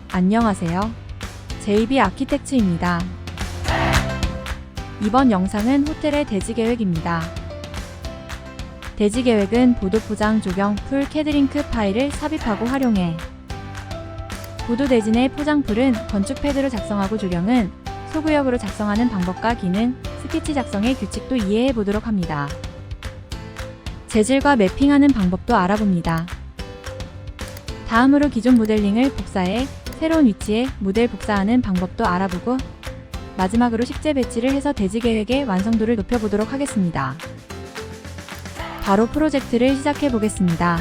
안녕하세요. JB 아키텍츠입니다. 이번 영상은 호텔의 대지 계획입니다. 대지 계획은 보도 포장 조경 풀 캐드링크 파일을 삽입하고 활용해 보도 대진의 포장풀은 건축 패드로 작성하고 조경은 소구역으로 작성하는 방법과 기능, 스케치 작성의 규칙도 이해해 보도록 합니다. 재질과 매핑하는 방법도 알아봅니다. 다음으로 기존 모델링을 복사해 새로운 위치에 모델 복사하는 방법도 알아보고 마지막으로 식재 배치를 해서 대지 계획의 완성도를 높여보도록 하겠습니다. 바로 프로젝트를 시작해 보겠습니다.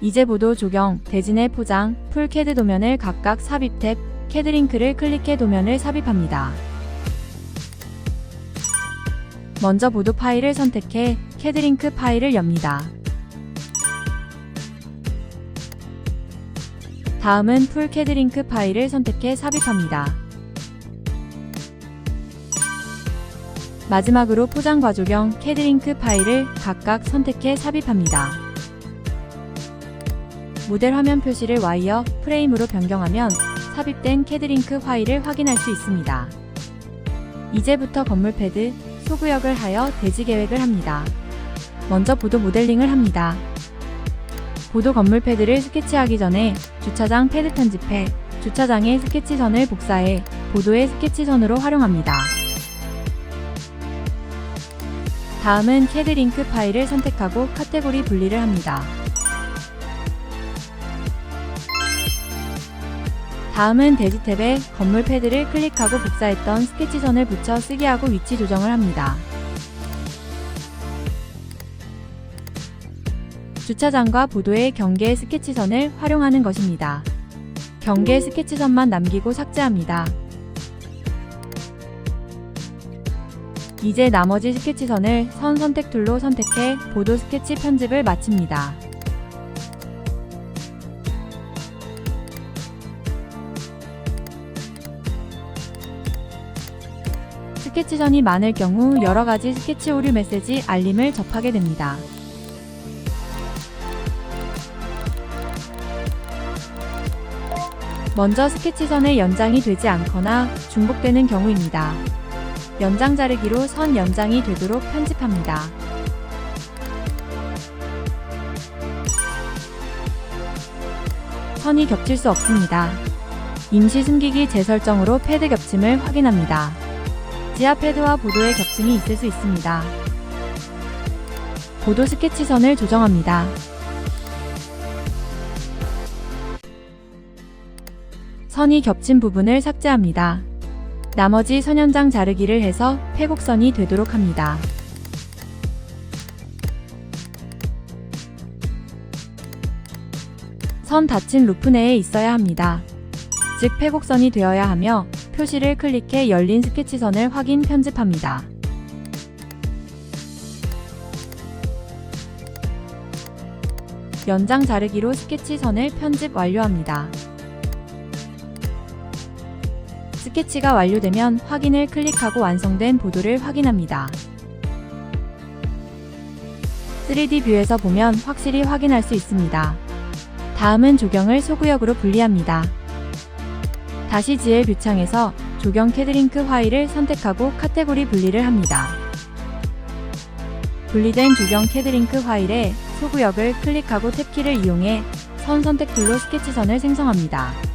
이제 보도 조경, 대진의 포장, 풀 캐드 도면을 각각 삽입 탭, 캐드링크를 클릭해 도면을 삽입합니다. 먼저 보도 파일을 선택해 캐드링크 파일을 엽니다. 다음은 풀 캐드링크 파일을 선택해 삽입합니다. 마지막으로 포장과 조경, 캐드링크 파일을 각각 선택해 삽입합니다. 모델 화면 표시를 와이어 프레임으로 변경하면 삽입된 캐드링크 파일을 확인할 수 있습니다. 이제부터 건물 패드, 소구역을 하여 대지 계획을 합니다. 먼저 보도 모델링을 합니다. 보도 건물 패드를 스케치하기 전에 주차장 패드 편집해 주차장의 스케치선을 복사해 보도의 스케치선으로 활용합니다. 다음은 캐드링크 파일을 선택하고 카테고리 분리를 합니다. 다음은 대지 탭에 건물 패드를 클릭하고 복사했던 스케치선을 붙여 쓰기하고 위치 조정을 합니다. 주차장과 보도의 경계 스케치선을 활용하는 것입니다. 경계 스케치선만 남기고 삭제합니다. 이제 나머지 스케치선을 선 선택 툴로 선택해 보도 스케치 편집을 마칩니다. 스케치선이 많을 경우 여러가지 스케치 오류 메시지 알림을 접하게 됩니다. 먼저 스케치선의 연장이 되지 않거나 중복되는 경우입니다. 연장 자르기로 선 연장이 되도록 편집합니다. 선이 겹칠 수 없습니다. 임시 숨기기 재설정으로 패드 겹침을 확인합니다. 지하 패드와 보도의 겹침이 있을 수 있습니다. 보도 스케치선을 조정합니다. 선이 겹친 부분을 삭제합니다. 나머지 선연장 자르기를 해서 폐곡선이 되도록 합니다. 선 닫힌 루프 내에 있어야 합니다. 즉 폐곡선이 되어야 하며 표시를 클릭해 열린 스케치선을 확인 편집합니다. 연장 자르기로 스케치선을 편집 완료합니다. 스케치가 완료되면 확인을 클릭하고 완성된 보도를 확인합니다. 3D 뷰에서 보면 확실히 확인할 수 있습니다. 다음은 조경을 소구역으로 분리합니다. 다시 GL 뷰 창에서 조경 캐드링크 파일을 선택하고 카테고리 분리를 합니다. 분리된 조경 캐드링크 파일에 소구역을 클릭하고 탭키를 이용해 선 선택 툴로 스케치선을 생성합니다.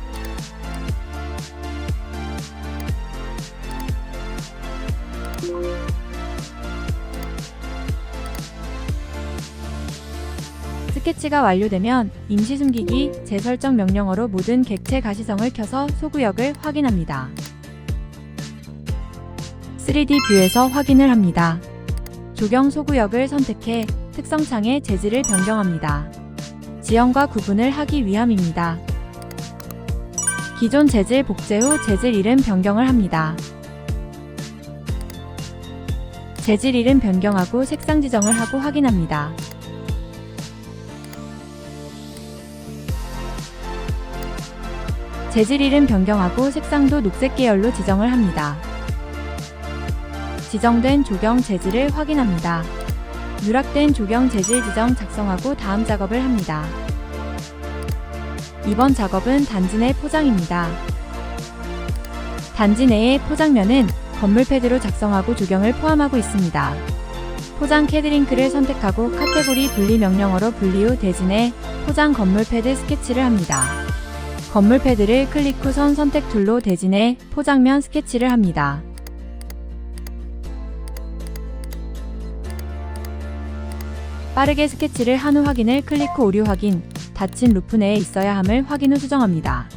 스케치가 완료되면 임시 숨기기 재설정 명령어로 모든 객체 가시성을 켜서 소구역을 확인합니다. 3D 뷰에서 확인을 합니다. 조경 소구역을 선택해 특성창에 재질을 변경합니다. 지형과 구분을 하기 위함입니다. 기존 재질 복제 후 재질 이름 변경을 합니다. 재질 이름 변경하고 색상 지정을 하고 확인합니다. 재질 이름 변경하고 색상도 녹색 계열로 지정을 합니다. 지정된 조경 재질을 확인합니다. 누락된 조경 재질 지정 작성하고 다음 작업을 합니다. 이번 작업은 단지 내 포장입니다. 단지 내의 포장면은 건물 패드로 작성하고 조경을 포함하고 있습니다. 포장 캐드링크를 선택하고 카테고리 분리 명령어로 분리 후 대지 내 포장 건물 패드 스케치를 합니다. 건물 패드를 클릭 후 선 선택 툴로 대지 내 포장면 스케치를 합니다. 빠르게 스케치를 한 후 확인을 클릭 후 오류 확인, 닫힌 루프 내에 있어야 함을 확인 후 수정합니다.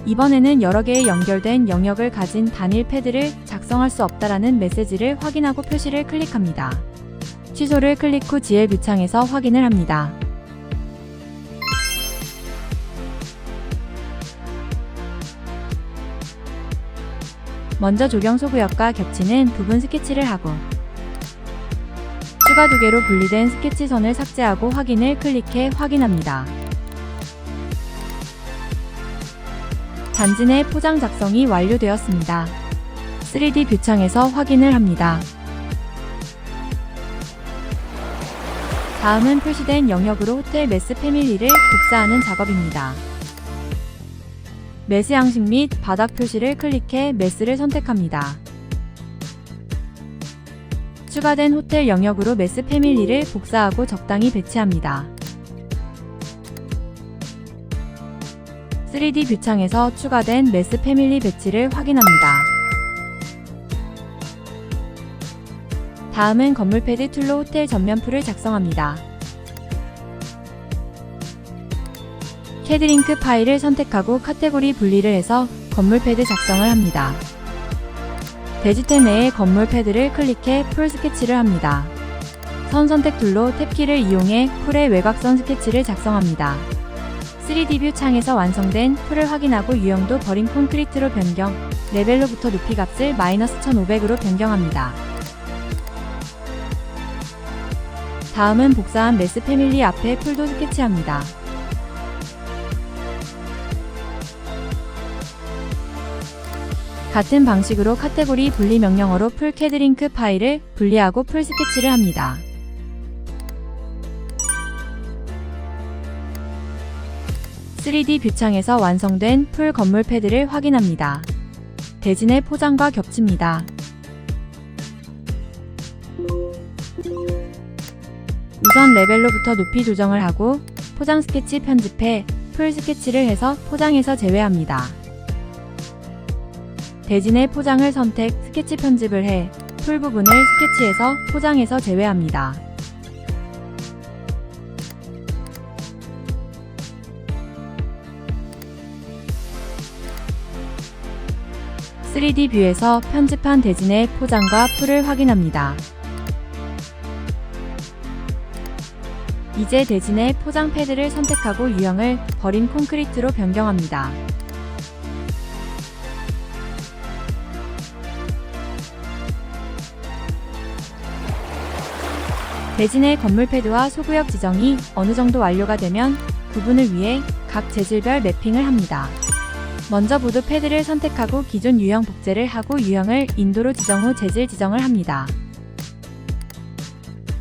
이번에는 여러 개의 연결된 영역을 가진 단일 패드를 작성할 수 없다라는 메시지를 확인하고 표시를 클릭합니다. 취소를 클릭 후 GL 뷰창에서 확인을 합니다. 먼저 조경 소구역과 겹치는 부분 스케치를 하고 추가 2개로 분리된 스케치선을 삭제하고 확인을 클릭해 확인합니다. 단지 내 포장 작성이 완료되었습니다. 3D 뷰창에서 확인을 합니다. 다음은 표시된 영역으로 호텔 메스 패밀리를 복사하는 작업입니다. 메스 양식 및 바닥 표시를 클릭해 메스를 선택합니다. 추가된 호텔 영역으로 메스 패밀리를 복사하고 적당히 배치합니다. 3D 뷰창에서 추가된 메스 패밀리 배치를 확인합니다. 다음은 건물 패드 툴로 호텔 전면풀을 작성합니다. 캐드링크 파일을 선택하고 카테고리 분리를 해서 건물 패드 작성을 합니다. 대지 탭 내에 건물 패드를 클릭해 풀 스케치를 합니다. 선 선택 툴로 탭키를 이용해 풀의 외곽선 스케치를 작성합니다. 3D 뷰 창에서 완성된 풀을 확인하고 유형도 버린 콘크리트로 변경, 레벨로부터 높이 값을 -1500으로 변경합니다. 다음은 복사한 메스 패밀리 앞에 풀도 스케치합니다. 같은 방식으로 카테고리 분리 명령어로 풀 캐드링크 파일을 분리하고 풀 스케치를 합니다. (3D) 뷰창에서 완성된 풀 건물 패드를 확인합니다. 대지 내 포장과 겹칩니다. 우선 레벨로부터 높이 조정을 하고 포장 스케치 편집해 풀 스케치를 해서 포장에서 제외합니다. 대지 내 포장을 선택, 스케치 편집을 해 풀 부분을 스케치해서 포장에서 제외합니다. (3D) 뷰에서 편집한 대지 내 포장과 풀을 확인합니다. 이제 대지 내 포장 패드를 선택하고 유형을 버린 콘크리트로 변경합니다. 대지 내 건물 패드와 소구역 지정이 어느 정도 완료가 되면 구분을 위해 각 재질별 매핑을 합니다. 먼저 보드 패드를 선택하고 기존 유형 복제를 하고 유형을 인도로 지정 후 재질 지정을 합니다.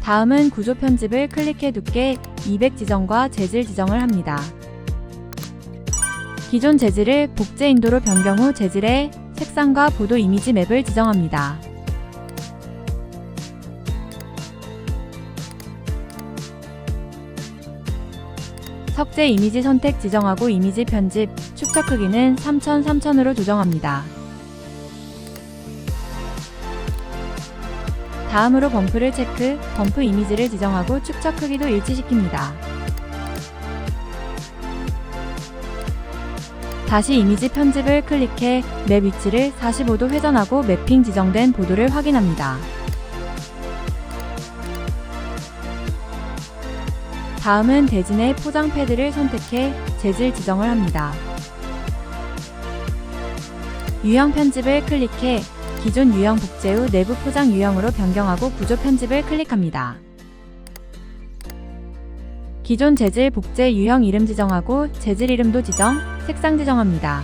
다음은 구조 편집을 클릭해 두께 200 지정과 재질 지정을 합니다. 기존 재질을 복제 인도로 변경 후 재질의 색상과 보도 이미지 맵을 지정합니다. 석재 이미지 선택 지정하고 이미지 편집, 축적 크기는 3000/3000으로 조정합니다. 다음으로 범프를 체크, 범프 이미지를 지정하고 축적 크기도 일치시킵니다. 다시 이미지 편집을 클릭해 맵 위치를 45도 회전하고 매핑 지정된 보도를 확인합니다. 다음은 대지 내 포장 패드를 선택해 재질 지정을 합니다. 유형 편집을 클릭해 기존 유형 복제 후 내부 포장 유형으로 변경하고 구조 편집을 클릭합니다. 기존 재질 복제 유형 이름 지정하고 재질 이름도 지정, 색상 지정합니다.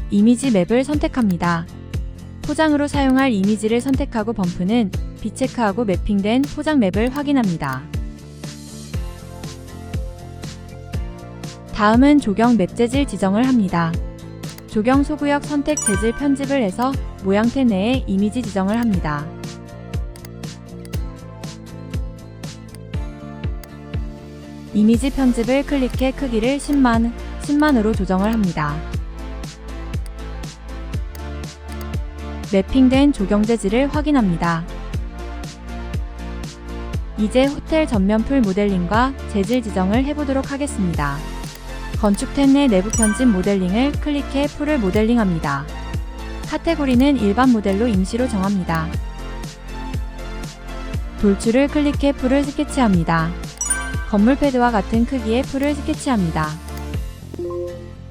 이미지 맵을 선택합니다. 포장으로 사용할 이미지를 선택하고 범프는 비체크하고 매핑된 포장 맵을 확인합니다. 다음은 조경 맵 재질 지정을 합니다. 조경 소구역 선택 재질 편집을 해서 모양태 내에 이미지 지정을 합니다. 이미지 편집을 클릭해 크기를 10만으로 조정을 합니다. 매핑된 조경 재질을 확인합니다. 이제 호텔 전면 풀 모델링과 재질 지정을 해보도록 하겠습니다. 건축 탭 내 내부 편집 모델링을 클릭해 풀을 모델링합니다. 카테고리는 일반 모델로 임시로 정합니다. 돌출을 클릭해 풀을 스케치합니다. 건물 패드와 같은 크기의 풀을 스케치합니다.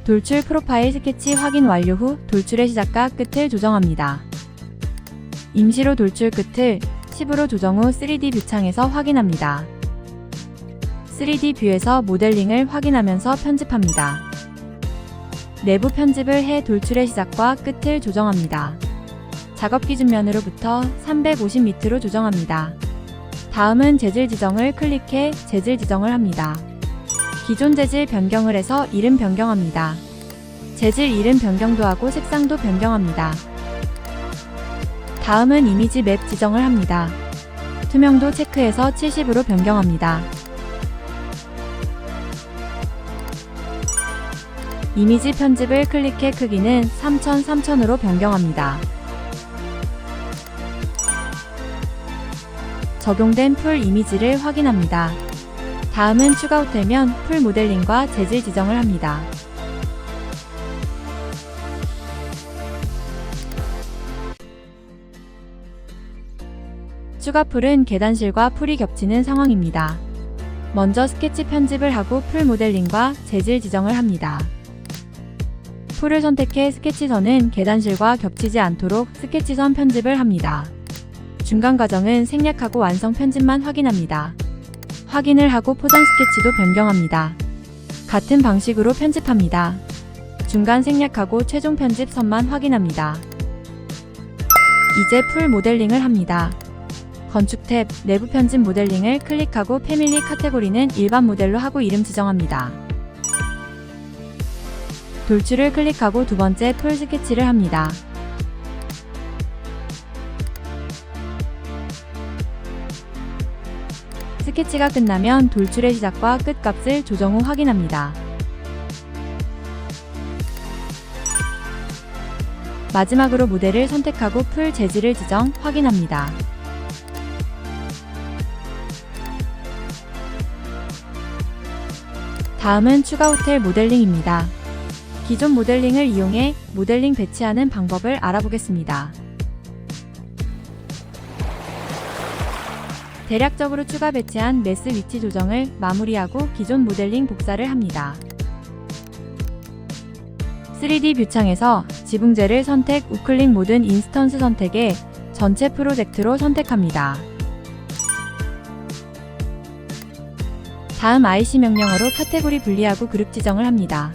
돌출 프로파일 스케치 확인 완료 후 돌출의 시작과 끝을 조정합니다. 임시로 돌출 끝을 10으로 조정 후 3D 뷰 창에서 확인합니다. 3D 뷰에서 모델링을 확인하면서 편집합니다. 내부 편집을 해 돌출의 시작과 끝을 조정합니다. 작업 기준면으로부터 350m로 조정합니다. 다음은 재질 지정을 클릭해 재질 지정을 합니다. 기존 재질 변경을 해서 이름 변경합니다. 재질 이름 변경도 하고 색상도 변경합니다. 다음은 이미지 맵 지정을 합니다. 투명도 체크해서 70으로 변경합니다. 이미지 편집을 클릭해 크기는 3000으로 변경합니다. 적용된 풀 이미지를 확인합니다. 다음은 추가 호텔면 풀 모델링과 재질 지정을 합니다. 추가 풀은 계단실과 풀이 겹치는 상황입니다. 먼저 스케치 편집을 하고 풀 모델링과 재질 지정을 합니다. 풀을 선택해 스케치선은 계단실과 겹치지 않도록 스케치선 편집을 합니다. 중간 과정은 생략하고 완성 편집만 확인합니다. 확인을 하고 포장 스케치도 변경합니다. 같은 방식으로 편집합니다. 중간 생략하고 최종 편집 선만 확인합니다. 이제 풀 모델링을 합니다. 건축 탭 내부 편집 모델링을 클릭하고 패밀리 카테고리는 일반 모델로 하고 이름 지정합니다. 돌출을 클릭하고 두 번째 풀 스케치를 합니다. 스케치가 끝나면 돌출의 시작과 끝 값을 조정 후 확인합니다. 마지막으로 모델을 선택하고 풀 재질을 지정, 확인합니다. 다음은 추가 호텔 모델링입니다. 기존 모델링을 이용해 모델링 배치하는 방법을 알아보겠습니다. 대략적으로 추가 배치한 메스 위치 조정을 마무리하고 기존 모델링 복사를 합니다. 3D 뷰 창에서 지붕재를 선택 우클릭 모든 인스턴스 선택에 전체 프로젝트로 선택합니다. 다음 IC 명령어로 카테고리 분리하고 그룹 지정을 합니다.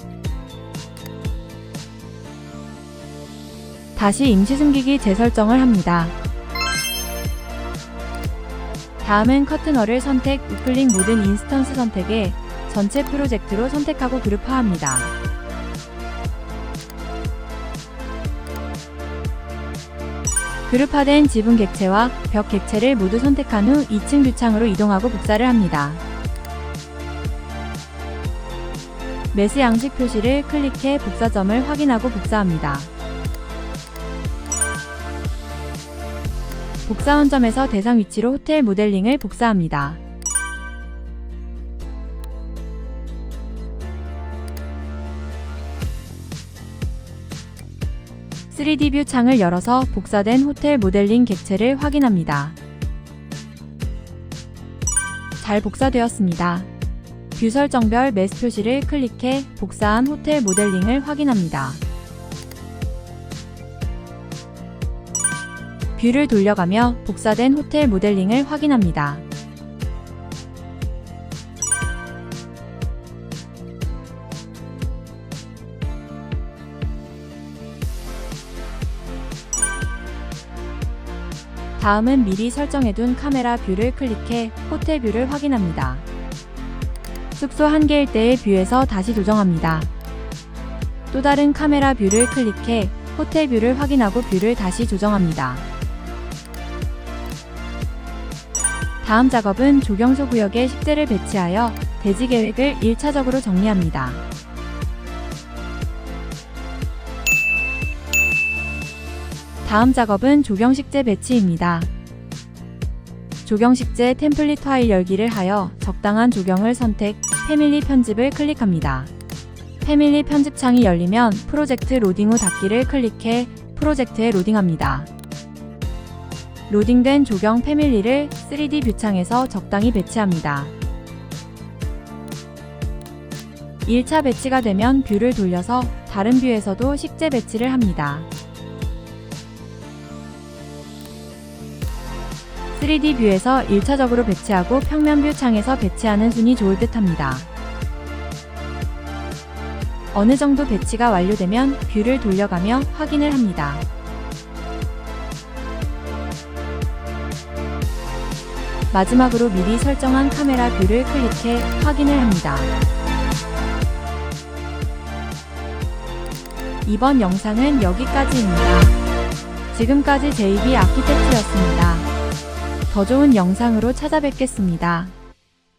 다시 임시 숨기기 재설정을 합니다. 다음은 커튼월을 선택 우클릭 모든 인스턴스 선택에 전체 프로젝트로 선택하고 그룹화합니다. 그룹화된 지붕 객체와 벽 객체를 모두 선택한 후 2층 뷰창으로 이동하고 복사를 합니다. 메스 양식 표시를 클릭해 복사점을 확인하고 복사합니다. 복사 원점에서 대상 위치로 호텔 모델링을 복사합니다. (3D) 뷰 창을 열어서 복사된 호텔 모델링 객체를 확인합니다. 잘 복사되었습니다. 뷰 설정별 메스 표시를 클릭해 복사한 호텔 모델링을 확인합니다. 뷰를 돌려가며 복사된 호텔 모델링을 확인합니다. 다음은 미리 설정해둔 카메라 뷰를 클릭해 호텔 뷰를 확인합니다. 숙소 한 개일 때의 뷰에서 다시 조정합니다. 또 다른 카메라 뷰를 클릭해 호텔 뷰를 확인하고 뷰를 다시 조정합니다. 다음 작업은 조경소 구역에 식재를 배치하여 대지 계획을 1차적으로 정리합니다. 다음 작업은 조경식재 배치입니다. 조경식재 템플릿 파일 열기를 하여 적당한 조경을 선택, 패밀리 편집을 클릭합니다. 패밀리 편집창이 열리면 프로젝트 로딩 후 닫기를 클릭해 프로젝트에 로딩합니다. 로딩된 조경 패밀리를 3D 뷰창에서 적당히 배치합니다. 1차 배치가 되면 뷰를 돌려서 다른 뷰에서도 식재 배치를 합니다. 3D 뷰에서 1차적으로 배치하고 평면 뷰 창에서 배치하는 순이 좋을 듯 합니다. 어느 정도 배치가 완료되면 뷰를 돌려가며 확인을 합니다. 마지막으로 미리 설정한 카메라 뷰를 클릭해 확인을 합니다. 이번 영상은 여기까지입니다. 지금까지 JB 아키텍트였습니다. 더 좋은 영상으로 찾아뵙겠습니다.